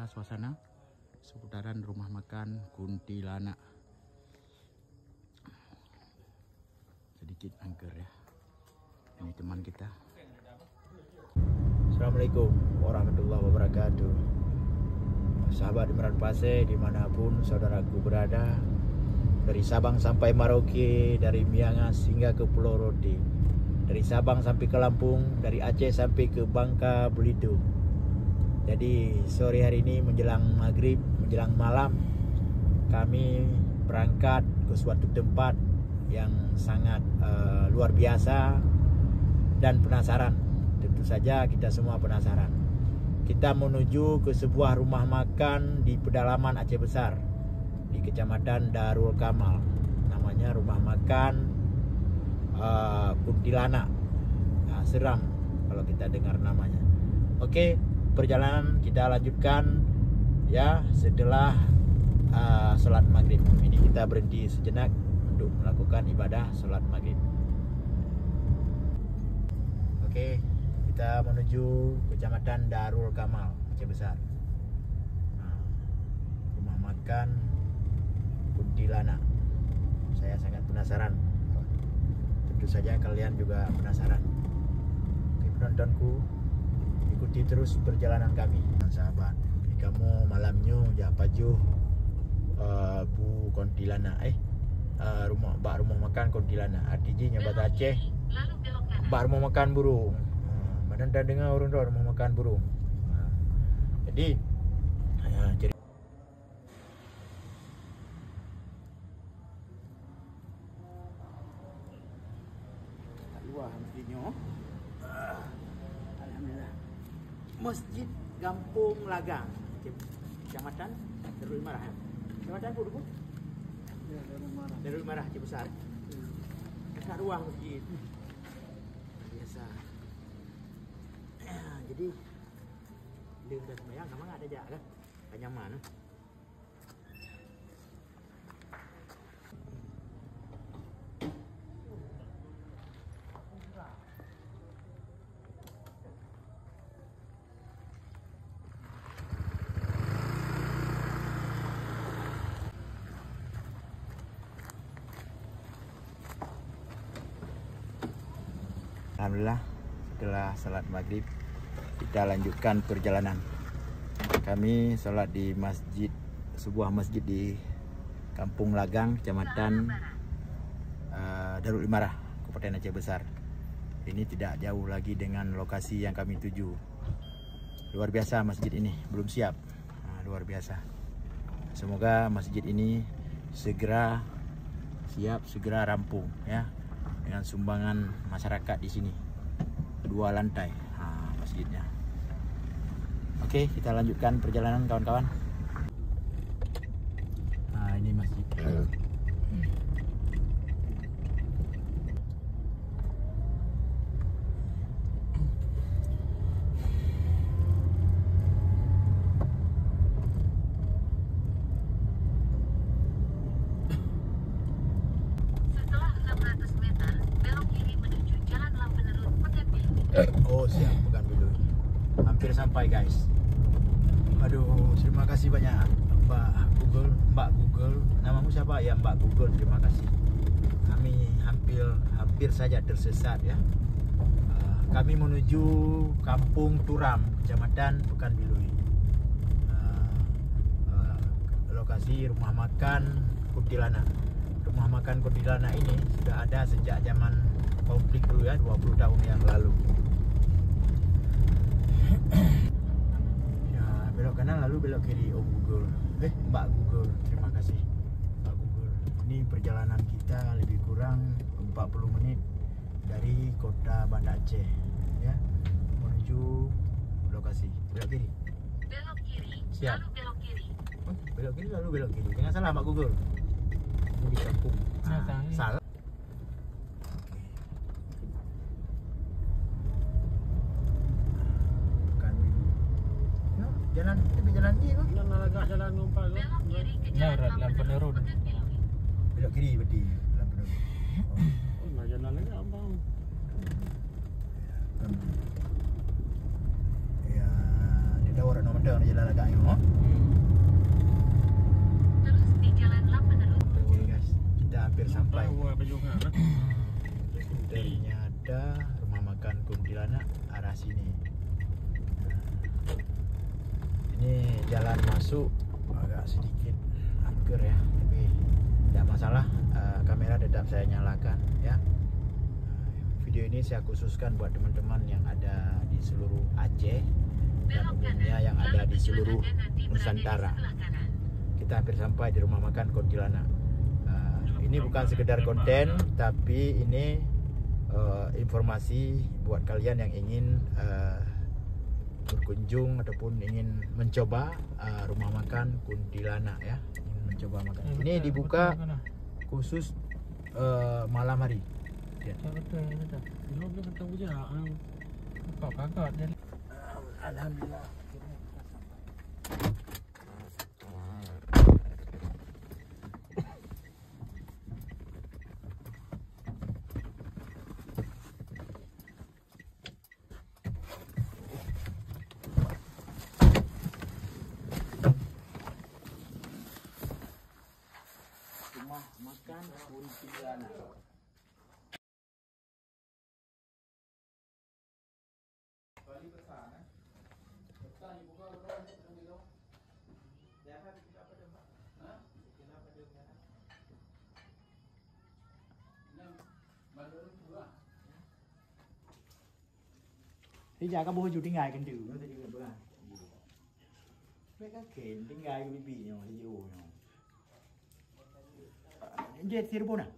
inilah suasana seputaran rumah makan Kuntilanak. Sedikit angker ya. Ini teman kita. Assalamualaikum warahmatullahi wabarakatuh. Sahabat Imran Pase dimanapun saudaraku berada, dari Sabang sampai Merauke, dari Miangas hingga ke Pulau Rote, dari Sabang sampai ke Lampung, dari Aceh sampai ke Bangka Belitung. Jadi sore hari ini menjelang maghrib, menjelang malam, kami berangkat ke suatu tempat yang sangat luar biasa dan penasaran. Tentu saja kita semua penasaran. Kita menuju ke sebuah rumah makan di pedalaman Aceh Besar, di Kecamatan Darul Kamal. Namanya rumah makan Kuntilanak. Seram kalau kita dengar namanya. Oke, perjalanan kita lanjutkan ya setelah sholat maghrib. Ini kita berhenti sejenak untuk melakukan ibadah sholat maghrib. Oke, kita menuju Kecamatan Darul Kamal, Aceh Besar. Rumah makan Kuntilanak. Saya sangat penasaran. Tentu saja kalian juga penasaran. Oke, penontonku, ikuti terus perjalanan kami, sahabat. Ini kamu malamnya Japaju Bu Kuntilanak. Rumah makan Kuntilanak. Artinya bahasa Aceh rumah makan burung. Badan dah dengar orang dah rumah makan burung. Jadi cerita luar mestinya. Alhamdulillah. Masjid Kampung Lagang, Kecamatan Darul Marah. Kecamatan apa dulu? Ya, Darul Marah, Aceh Besar. Dekat ruang masjid. Biasa. Jadi dia udah sembahyang, kamu nggak ada jarak kan? Gak nyaman. Alhamdulillah, setelah salat maghrib kita lanjutkan perjalanan. Kami sholat di sebuah masjid di Kampung Lagang, Kecamatan Darul Marah, Kabupaten Aceh Besar. Ini tidak jauh lagi dengan lokasi yang kami tuju. Luar biasa masjid ini, belum siap. Luar biasa. Semoga masjid ini segera siap, segera rampung ya, dengan sumbangan masyarakat di sini. 2 lantai masjidnya. Oke, kita lanjutkan perjalanan kawan-kawan. Ini masjid. Setelah 600 meter, belok kiri menuju Jalan Lampenerut, Pekan Bilu. Oh, siap, Pekan Bilu. Hampir sampai, guys. Aduh, terima kasih banyak Mbak Google. Namamu siapa? Ya, Mbak Google. Terima kasih. Kami hampir saja tersesat ya. Kami menuju Kampung Turam, Kecamatan Pekan Bilu. Lokasi rumah makan Kuntilanak. Rumah makan Kuntilanak ini sudah ada sejak zaman konflik dulu ya, 20 tahun yang lalu. Ya, belok kanan lalu belok kiri. Oh, Google. Mbak Google, terima kasih Mbak Google. Ini perjalanan kita lebih kurang 40 menit dari kota Banda Aceh ya, menuju lokasi. Belok kiri. Belok kiri, Siap. lalu belok kiri. Belok kiri lalu belok kiri. Jangan salah Mbak Google. Ini di kampung. Salah. Jalan, tapi jalan ni kok. Jangan agak jalan numpang. Belok kiri ke Ya, Jalan Lampenerut. Pekan Bilu. Belok kiri berarti Lampenerut. Oh, nak jalan lagi abang. Ya, dia dah orang nak mendak dia lah agaknya. Oh. Terus di jalan Lampenerut. Oke guys, kita hampir sampai. Apa juga? Ternyata rumah makan kuntilanak arah sini. Ini jalan masuk agak sedikit angker ya, tapi tidak masalah. Kamera tetap saya nyalakan ya. Video ini saya khususkan buat teman-teman yang ada di seluruh Aceh dan umumnya yang ada di seluruh Nusantara. Kita hampir sampai di rumah makan kuntilanak. Ini bukan sekedar konten, tapi ini informasi buat kalian yang ingin berkunjung ataupun ingin mencoba rumah makan kuntilanak ya. Ingin mencoba makan. Ini dibuka khusus malam hari. Ya. Betul. Belum dia kata je. Kau kakak dia. Alhamdulillah. Rumah makan kuntilanak. Thì giờ các bố chú tiếng ngài cần thử nó sẽ đi gần bữa ăn. Mấy các khen tiếng ngài bị nhau thì ồ nhau. Jet Cirebon ah?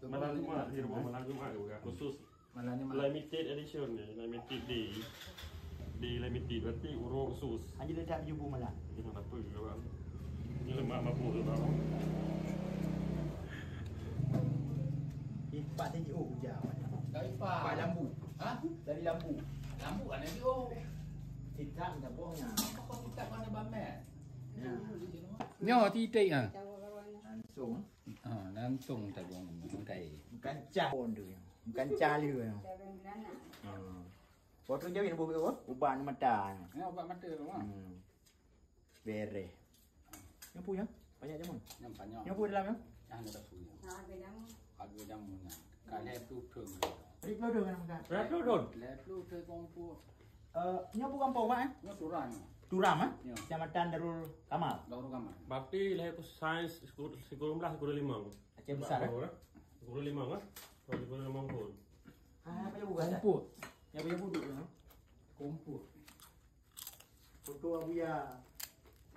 Malam Jumat di rumah malam Jumat juga khusus. Malamnya Limited edition ni, limited di limited berarti urung khusus. Anjir dah tak jumpa malam. Ini apa ke bang? Ini lemak mabuk tu bang. Pak tadi oh jauh. dari Pak Pak. lambu. Hah? Dari lambu. Lambu kan nanti oh. Tidak tak bohongnya. Apa kita mana bamet? Ya. Nyo titik ah. Langsung. Langsung tak buang kai. Bukan cah pun tu. Bukan cah dia. Waktu jauh ni boleh uban mata. Ni obat mata tu mah. Bere. Yang punya banyak jamu. Yang banyak. Yang punya dalam ya. Yang ada punya. Ada jamu nya. Kalau tu pun. Rip lo dengan makan. Betul don. Lalu tu kompu. Nyo bukan pawak eh. Nyo turun. Turam eh. Ya. Kecamatan Darul Kamal. Baru kamar. Bakti lahir sains sekolah 11 sekolah 5. Aceh besar eh. Sekolah 5 kan? Sekolah 5 pun. Apa dia bukan? Kompu. Yang punya buduk tu. Kompu. Foto Abu Ya.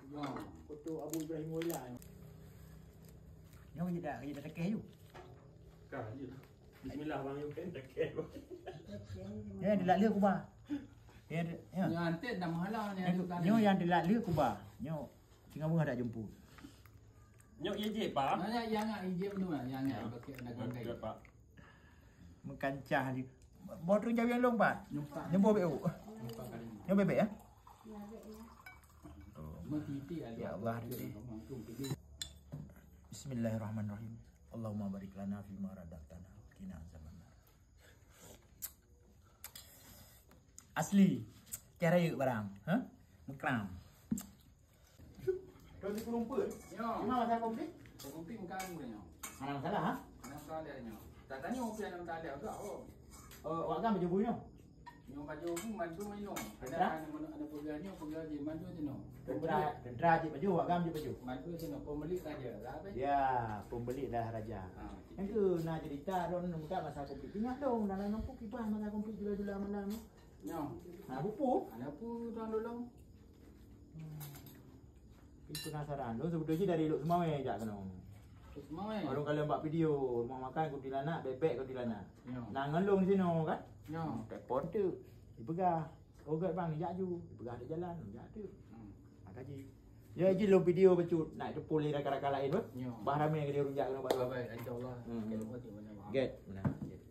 Ya. Foto Abu Ibrahim Wila. Nyo kita tekeh you. Kah je. Bismillah bang you kan tak Ya dia lia kubah. Ya. Nyo antet dah mahala ni ada kan. Nyo yang dia lia kubah. Nyo tinggal bunga tak jemput. Nyok ye je pak. Mana yang ngak ije tu lah, yang ngak pakai nak kai. Betul pak. Mengkancah ni. Botol jauh yang long pak. Nyumpa. Nyo bawa beu. Nyumpa kali. Nyo bebek ya. Mati ada. Ya Allah, titik. Bismillahirrahmanirrahim. Allahumma barik lana fi ma razaqtana wa qina azabannar. Asli. Cara yuk barang, ha? Mekram. Kau di rumput. Yo. Mana masalah komplit? Kompu muka mu nya. Mana masalah ha? Mana salah nya. Tak tanya opi yang tak ada agak oh. Awak kan baju bunyo. Nyo baju pun mandu maino. Tentera? Ada pegannya pegang je mandu je no. Tentera je baju, awak kan baju. Mandu je no pembeli saja. Lah apa? Ya, pembeli dah raja. Yang tu nak cerita don muka masalah komplit. Ingat dong dalam nampu kipas masalah komplit jula-jula mana ni. Nyo. Nah, bupu. Ada pu tuan dulu. Itu penasaran. Lo sebetulnya dari Luk Semau je kena. Semua eh. Kalau kalian buat video rumah makan kuntilanak, bebek kuntilanak. Yo. Nak ngelung sini kan? Yo. Telepon tu. Dipegah. Ogat bang, ni jaju. Dipegah di jalan, jak tu. Nak kaji. Ya je lo video becut. Nak itu pulih rakan-rakan lain tu. Yo. Bah ramai yang dia runjak kena buat. Baik, insya-Allah. Kalau buat di mana. Get. Mana? Get.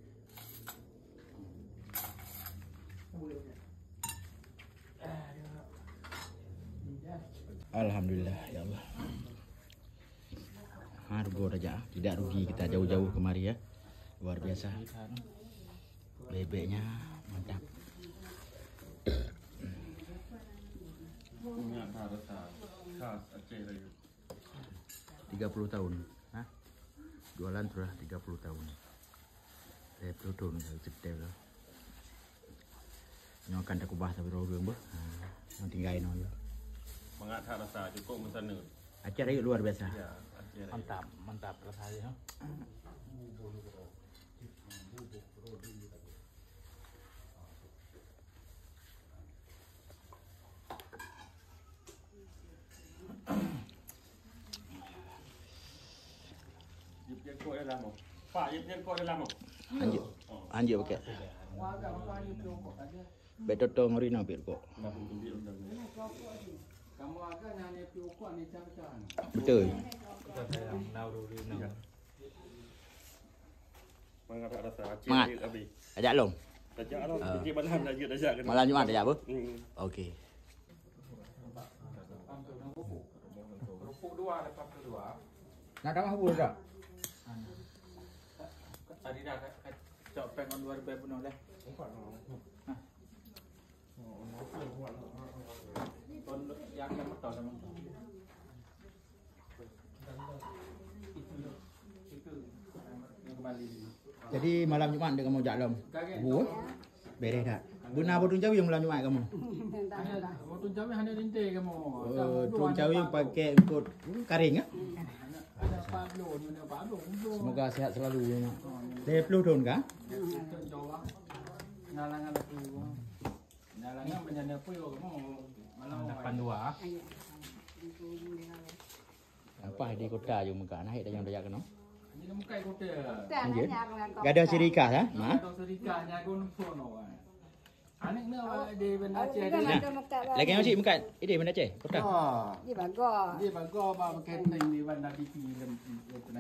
Alhamdulillah ya Allah. Harga raja, tidak rugi kita jauh-jauh kemari ya. Luar biasa. Bebeknya mantap. Ingat harus khas Aceh lagi. 30 tahun. Hah? Jualan sudah 30 tahun. Saya pelutun dari cetel lah. Nyokan tak kubah tapi roh bah. Yang tinggalin aja. Mengat rasa cukup mesana. Acara itu luar biasa. Ya, Aceh. Mantap, mantap rasanya. Dip yang kau dalam mau. Pak, dip yang kau dalam mau. Anjir, anjir pakai. Warga apa ni pokok aja. Betul ngeri nampil kok. Nak ambil undang. Kamu agak nanya pokok ni cang-cang. Betul. Mengat rasa Aceh Mangat. lagi habis. Ajak long. Tajak lah. Jadi malam dah ajak dah. Malam Jumaat ajak apa? Hmm. Okey. Rupuk dua lepas kedua. Nak dah apa dah? Tadi dah cok pengon 2000 penuh dah. Kon yang betul sama. Itu yang kembali. Jadi malam Jumaat dia kamu ajak long. Bu. Beres dah. Guna bodong cawi yang malam Jumaat kamu. Hanya waktu jam hanya rintik kamu. Bodong cawi yang pakai engkut karing ah. Ada Pablo, ada Pablo. Semoga sehat selalu ya. Mak. Saya pelutun kah? Jawab. Nalangan aku. Nalangan menjadi apa yo kamu? Malam 82. Apa di kota je muka naik dah yang dah kena. Ini muka kota. Anjir. Gak ada serika ha? Ha? Atau serikanya aku numpuk no. Anik ni di benda Aceh Kan ni. ada muka Lagi yang cik muka. Ini mana cik? Kota. Oh. di bagor. Dia bagus ba makan ni benda di film ni.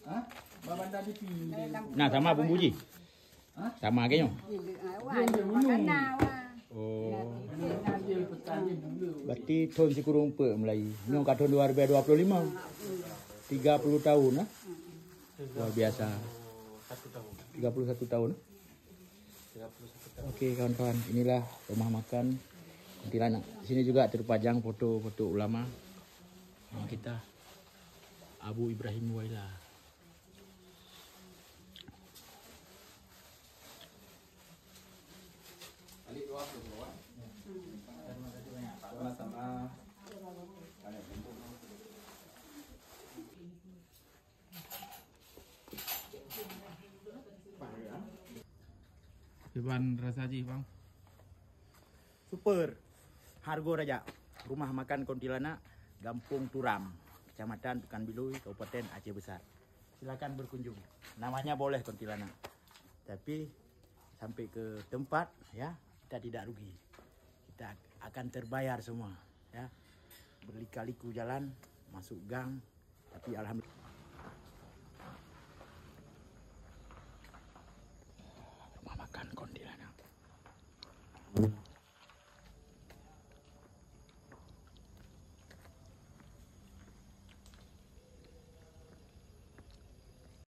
Ha? Ba benda di film. Nah sama bumbu ji. Ha? Sama kayaknya. Di makanan wah. Oh. Dia petang dia dulu. Berarti tahun si kurung pe Melayu. Nyong kat tahun 2025. 30 tahun ah. Luar biasa. 31 tahun. Okey kawan-kawan, inilah rumah makan Kuntilanak. Di sini juga terpajang foto-foto ulama kita Abu Ibrahim Waila. Sama-sama. Gimana rasa ji bang? Super. Hargo Raja. Rumah makan Kuntilanak, Gampung Turam, Kecamatan Pekanbaru, Kabupaten Aceh Besar. Silakan berkunjung. Namanya boleh Kuntilanak. Tapi sampai ke tempat ya, kita tidak rugi. Kita akan terbayar semua ya. Berlika-liku jalan, masuk gang, tapi alhamdulillah rumah makan Kuntilanak.